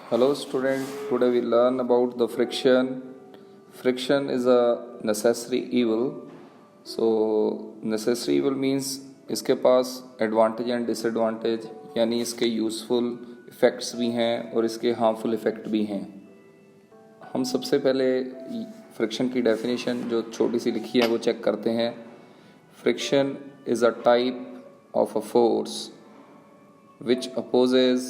Hello student, today we learn about the friction. Friction is a necessary evil. So necessary evil means इसके पास advantage and disadvantage यानी इसके useful effects भी हैं और इसके harmful effect भी हैं। हम सबसे पहले फ्रिक्शन की डेफिनेशन जो छोटी सी लिखी है वो चेक करते हैं। Friction is a type of a force which opposes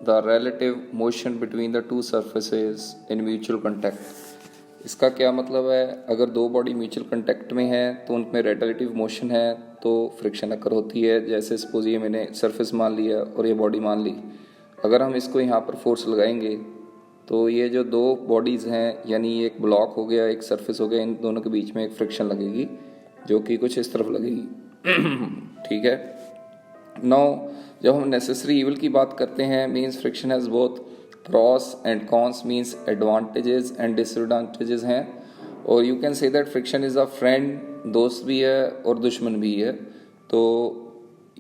the relative motion between the two surfaces in mutual contact। इसका क्या मतलब है? अगर दो बॉडी म्यूचुअल कंटेक्ट में है तो उनमें रिलेटिव मोशन है तो फ्रिक्शन अकर होती है। जैसे सपोज ये मैंने सरफेस मान लिया और ये बॉडी मान ली, अगर हम इसको यहाँ पर फोर्स लगाएंगे तो ये जो दो बॉडीज़ हैं यानी एक ब्लॉक हो गया एक सरफेस हो गया, इन दोनों के बीच में एक फ्रिक्शन लगेगी जो कि कुछ इस तरफ लगेगी। ठीक है। नाउ जब हम नेसेसरी इविल की बात करते हैं means friction has both pros and cons means advantages and disadvantages हैं। और you can say that friction is a friend, दोस्त भी है और दुश्मन भी है। तो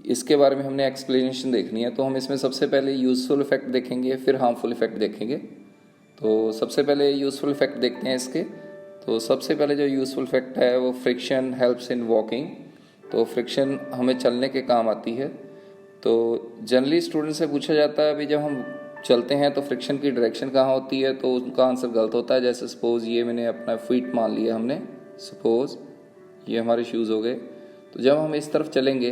इसके बारे में हमने एक्सप्लेनेशन देखनी है। तो हम इसमें सबसे पहले यूज़फुल इफेक्ट देखेंगे, फिर हार्मफुल इफेक्ट देखेंगे। तो सबसे पहले यूज़फुल इफेक्ट देखते हैं इसके। तो सबसे पहले जो यूज़फुल इफेक्ट है वो फ्रिक्शन हेल्प्स इन वॉकिंग। तो फ्रिक्शन हमें चलने के काम आती है। तो जनरली स्टूडेंट से पूछा जाता है अभी जब हम चलते हैं तो फ्रिक्शन की डायरेक्शन कहाँ होती है, तो उनका आंसर गलत होता है। जैसे सपोज ये मैंने अपना फीट मान लिया, हमने सपोज ये हमारे शूज़ हो गए। तो जब हम इस तरफ चलेंगे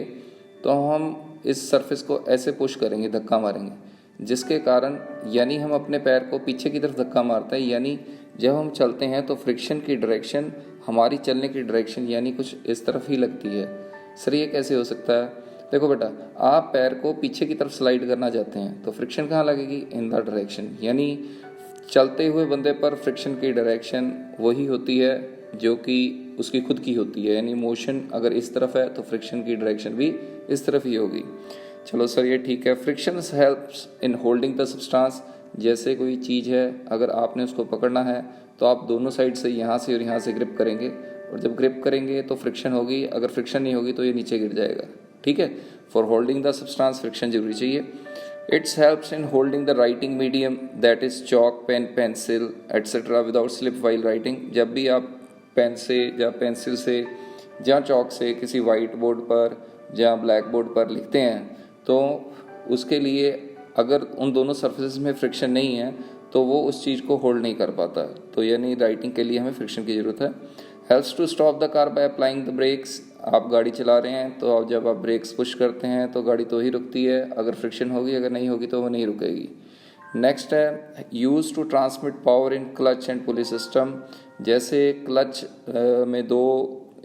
तो हम इस सरफेस को ऐसे पुश करेंगे, धक्का मारेंगे, जिसके कारण यानी हम अपने पैर को पीछे की तरफ धक्का मारते हैं। यानी जब हम चलते हैं तो फ्रिक्शन की डायरेक्शन हमारी चलने की डायरेक्शन यानी कुछ इस तरफ ही लगती है। सर ये कैसे हो सकता है? देखो बेटा, आप पैर को पीछे की तरफ स्लाइड करना चाहते हैं तो फ्रिक्शन कहाँ लगेगी? In the direction. यानी चलते हुए बंदे पर फ्रिक्शन की डायरेक्शन वही होती है जो कि उसकी खुद की होती है। यानी मोशन अगर इस तरफ है तो फ्रिक्शन की डायरेक्शन भी इस तरफ ही होगी। चलो सर ये ठीक है। Friction helps in holding the substance. जैसे कोई चीज़ है, अगर आपने उसको पकड़ना है तो आप दोनों साइड से यहाँ से और यहाँ से ग्रिप करेंगे, और जब ग्रिप करेंगे तो फ्रिक्शन होगी। अगर फ्रिक्शन नहीं होगी तो ये नीचे गिर जाएगा। ठीक है। For holding the substance friction जरूरी चाहिए। It's helps in holding the writing medium that is chalk, pen, pencil etcetera without slip while writing. जब भी आप पेन से या पेंसिल से या चॉक से किसी वाइट बोर्ड पर या ब्लैक बोर्ड पर लिखते हैं तो उसके लिए अगर उन दोनों सरफेसेस में फ्रिक्शन नहीं है तो वो उस चीज़ को होल्ड नहीं कर पाता। तो यानी राइटिंग के लिए हमें फ्रिक्शन की ज़रूरत है। Helps to stop the car by applying the brakes. आप गाड़ी चला रहे हैं तो जब आप ब्रेक्स पुश करते हैं तो गाड़ी तो ही रुकती है अगर फ्रिक्शन होगी, अगर नहीं होगी तो वो नहीं रुकेगी। नेक्स्ट है use to transmit power in clutch and pulley system. जैसे क्लच में दो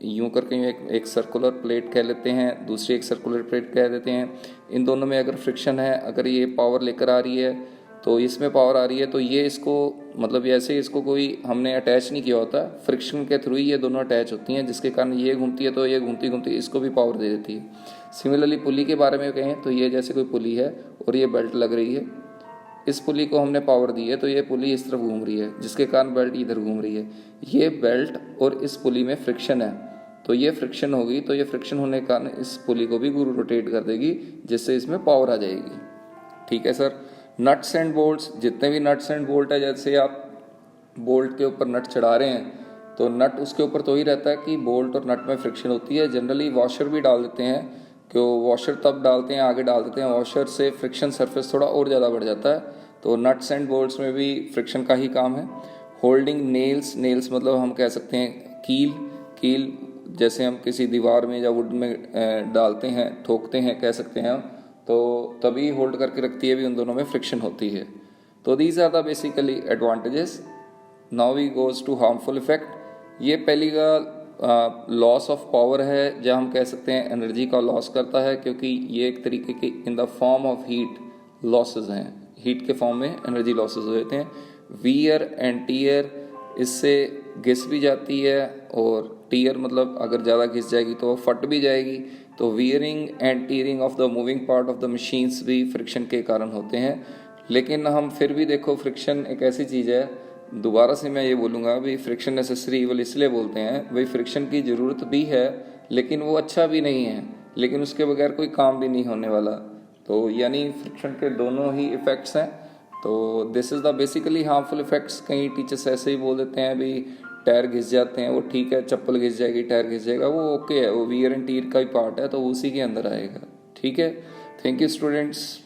यूं करके एक सर्कुलर प्लेट कह लेते हैं, दूसरी एक सर्कुलर प्लेट कह देते हैं। इन दोनों में अगर फ्रिक्शन है, अगर ये पावर लेकर आ रही है तो इसमें पावर आ रही है तो ये इसको मतलब ऐसे इसको कोई हमने अटैच नहीं किया होता, फ्रिक्शन के थ्रू ही ये दोनों अटैच होती हैं, जिसके कारण ये घूमती है तो ये घूमती घूमती इसको भी पावर दे देती है। सिमिलरली पुली के बारे में कहें तो ये जैसे कोई पुली है और ये बेल्ट लग रही है, इस पुली को हमने पावर दी है तो ये पुली इस तरफ घूम रही है, जिसके कारण बेल्ट इधर घूम रही है। ये बेल्ट और इस पुली में फ्रिक्शन है तो ये फ्रिक्शन होगी, तो ये फ्रिक्शन होने के कारण इस पुली को भी रोटेट कर देगी, जिससे इसमें पावर आ जाएगी। ठीक है सर। नट्स एंड बोल्ट्स, जितने भी नट्स एंड बोल्ट है, जैसे आप बोल्ट के ऊपर नट चढ़ा रहे हैं तो नट उसके ऊपर तो ही रहता है कि बोल्ट और नट में फ्रिक्शन होती है। जनरली वॉशर भी डाल देते हैं, क्यों वॉशर तब डालते हैं, आगे डाल देते हैं, वॉशर से फ्रिक्शन सरफेस थोड़ा और ज़्यादा बढ़ जाता है। तो नट्स एंड बोल्ट्स में भी फ्रिक्शन का ही काम है। होल्डिंग नेल्स, नेल्स मतलब हम कह सकते हैं कील। कील जैसे हम किसी दीवार में या वुड में डालते हैं, ठोकते हैं कह सकते हैं हम, तो तभी होल्ड करके रखती है, भी उन दोनों में फ्रिक्शन होती है। तो these are the basically advantages. Now we goes to harmful effect. ये पहली का लॉस ऑफ पावर है, जहाँ हम कह सकते हैं एनर्जी का लॉस करता है, क्योंकि ये एक तरीके के in the form of heat losses हैं, हीट के फॉर्म में एनर्जी लॉसेज होते हैं। वियर एंड टीयर, इससे घिस भी जाती है, और टीयर मतलब अगर ज़्यादा घिस जाएगी तो वो फट भी जाएगी। तो wearing and tearing of the moving part of the machines भी फ्रिक्शन के कारण होते हैं। लेकिन हम फिर भी देखो, फ्रिक्शन एक ऐसी चीज़ है, दोबारा से मैं ये बोलूँगा भी फ्रिक्शन नेसेसरी इविल इसलिए बोलते हैं भाई फ्रिक्शन की ज़रूरत भी है लेकिन वो अच्छा भी नहीं है, लेकिन उसके बगैर कोई काम भी नहीं होने वाला। तो यानी फ्रिक्शन के दोनों ही इफ़ेक्ट्स हैं, तो this is the basically harmful effects. कई टीचर्स ऐसे ही बोल देते हैं भी टायर घिस जाते हैं, वो ठीक है, चप्पल घिस जाएगी, टायर घिस जाएगा, वो ओके है, वो वियर एंड टीयर का ही पार्ट है, तो उसी के अंदर आएगा। ठीक है, थैंक यू स्टूडेंट्स।